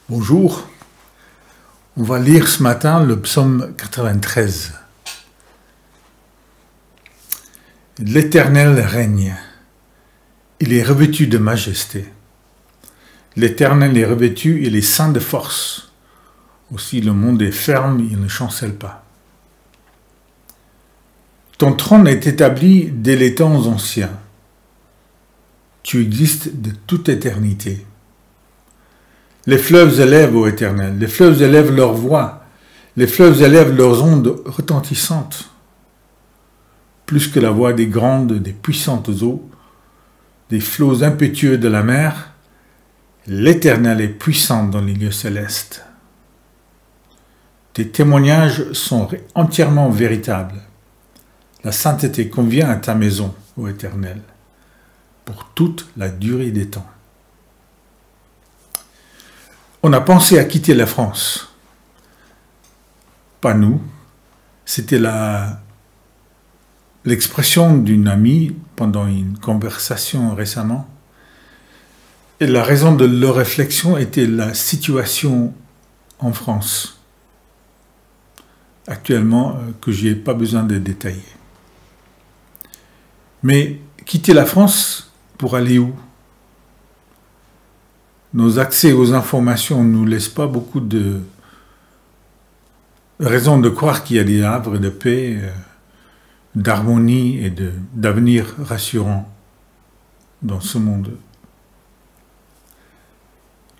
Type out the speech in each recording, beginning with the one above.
Bonjour, on va lire ce matin le psaume 93. L'Éternel règne, il est revêtu de majesté. L'Éternel est revêtu, il est ceint de force. Aussi le monde est ferme, il ne chancelle pas. Ton trône est établi dès les temps anciens. Tu existes de toute éternité. Les fleuves élèvent, ô Éternel, les fleuves élèvent leur voix, les fleuves élèvent leurs ondes retentissantes. Plus que la voix des grandes, des puissantes eaux, des flots impétueux de la mer, l'Éternel est puissant dans les lieux célestes. Tes témoignages sont entièrement véritables. La sainteté convient à ta maison, ô Éternel, pour toute la durée des temps. On a pensé à quitter la France. Pas nous. C'était l'expression d'une amie pendant une conversation récemment. Et la raison de leur réflexion était la situation en France. Actuellement, que je n'ai pas besoin de détailler. Mais quitter la France pour aller où ? Nos accès aux informations ne nous laissent pas beaucoup de raisons de croire qu'il y a des havres de paix, d'harmonie et d'avenir rassurant dans ce monde.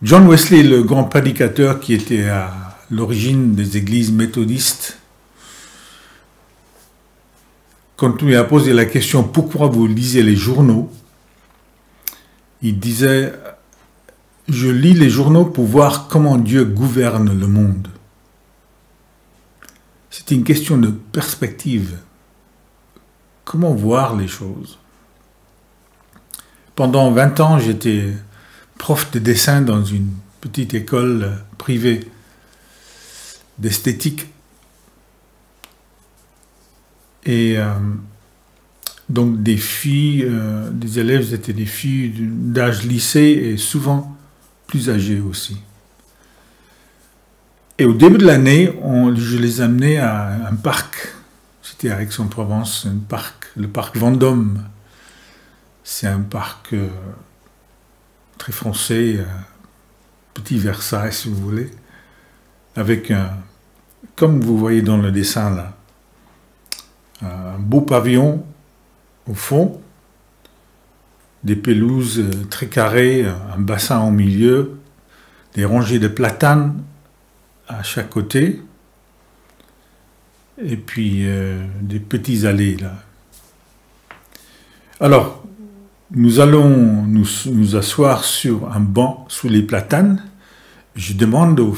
John Wesley, le grand prédicateur qui était à l'origine des églises méthodistes, quand on lui a posé la question « Pourquoi vous lisez les journaux ?», il disait « Je lis les journaux pour voir comment Dieu gouverne le monde. » C'est une question de perspective. Comment voir les choses ? Pendant 20 ans, j'étais prof de dessin dans une petite école privée d'esthétique. Et donc des filles, des élèves étaient des filles d'âge lycée et souvent plus âgées aussi. Et au début de l'année, je les amenais à un parc. C'était à Aix-en-Provence, le parc Vendôme. C'est un parc très foncé, petit Versailles si vous voulez, avec comme vous voyez dans le dessin là, un beau pavillon au fond, des pelouses très carrées, un bassin au milieu, des rangées de platanes à chaque côté, et puis des petits allées là. Alors, nous allons nous asseoir sur un banc sous les platanes. Je demande aux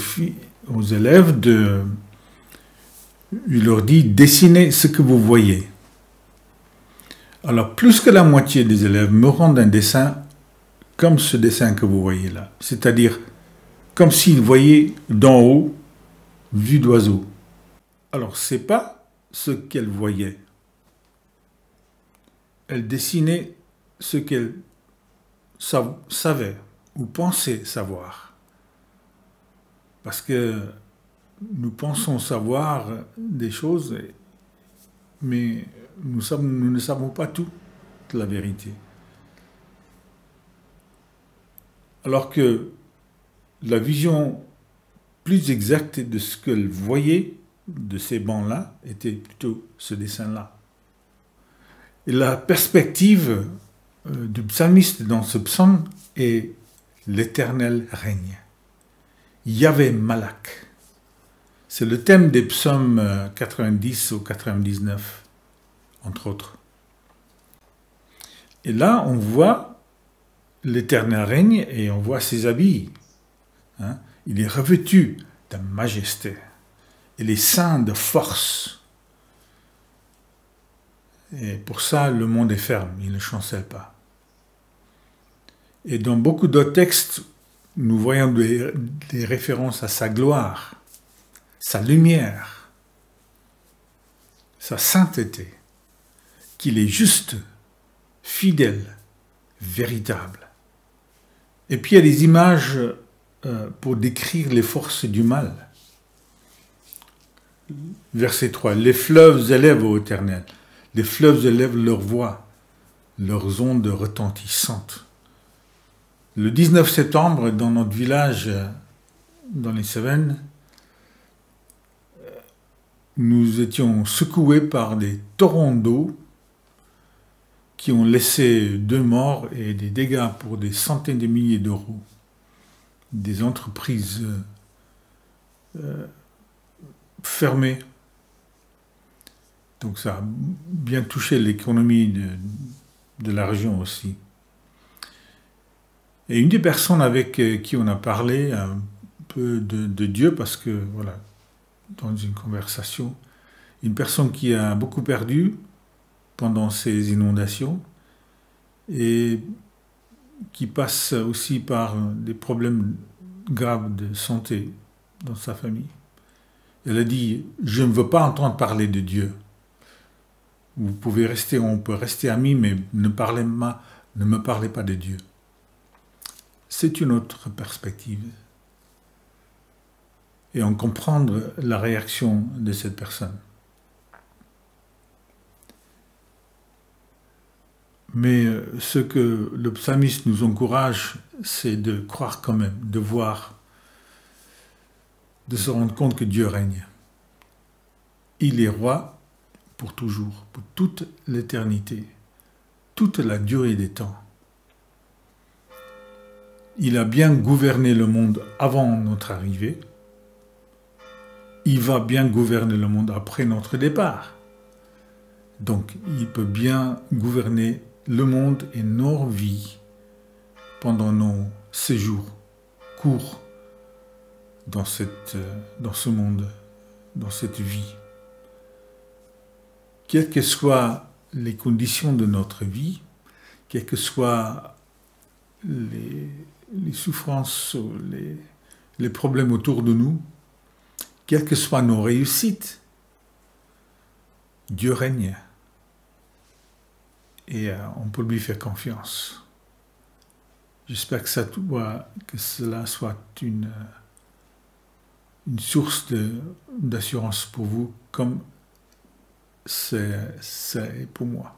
élèves je leur dis, dessinez ce que vous voyez. Alors, plus que la moitié des élèves me rendent un dessin comme ce dessin que vous voyez là. C'est-à-dire, comme s'ils voyaient d'en haut, vue d'oiseau. Alors, c'est pas ce qu'elle voyait. Elle dessinait ce qu'elle savait ou pensait savoir. Parce que nous pensons savoir des choses, mais nous ne savons pas toute la vérité. Alors que la vision plus exacte de ce qu'elle voyait de ces bancs-là était plutôt ce dessin-là. Et la perspective du psalmiste dans ce psaume est l'Éternel règne. Yahvé Malak. C'est le thème des psaumes 90 ou 99, entre autres. Et là, on voit l'Éternel règne et on voit ses habits. Il est revêtu de majesté. Il est ceint de force. Et pour ça, le monde est ferme, il ne chancelle pas. Et dans beaucoup d'autres textes, nous voyons des références à sa gloire, sa lumière, sa sainteté, qu'il est juste, fidèle, véritable. Et puis il y a des images pour décrire les forces du mal. Verset 3. Les fleuves élèvent ô Éternel. Les fleuves élèvent leur voix, leurs ondes retentissantes. Le 19 septembre, dans notre village, dans les Cévennes, nous étions secoués par des torrents d'eau qui ont laissé 2 morts et des dégâts pour des centaines de milliers d'euros. Des entreprises fermées. Donc ça a bien touché l'économie de la région aussi. Et une des personnes avec qui on a parlé un peu de Dieu, parce que, voilà, dans une conversation, une personne qui a beaucoup perdu pendant ces inondations et qui passe aussi par des problèmes graves de santé dans sa famille. Elle a dit, je ne veux pas entendre parler de Dieu. On peut rester amis, mais ne me parlez pas de Dieu. C'est une autre perspective. Et on comprend la réaction de cette personne. Mais ce que le psalmiste nous encourage, c'est de croire quand même, de voir, de se rendre compte que Dieu règne. Il est roi pour toujours, pour toute l'éternité, toute la durée des temps. Il a bien gouverné le monde avant notre arrivée. Il va bien gouverner le monde après notre départ. Donc, il peut bien gouverner le monde et nos vies pendant nos séjours courts dans ce monde, dans cette vie. Quelles que soient les conditions de notre vie, quelles que soient les souffrances, les problèmes autour de nous, quelles que soient nos réussites, Dieu règne. Et on peut lui faire confiance. J'espère que cela soit une source d'assurance pour vous, comme c'est pour moi.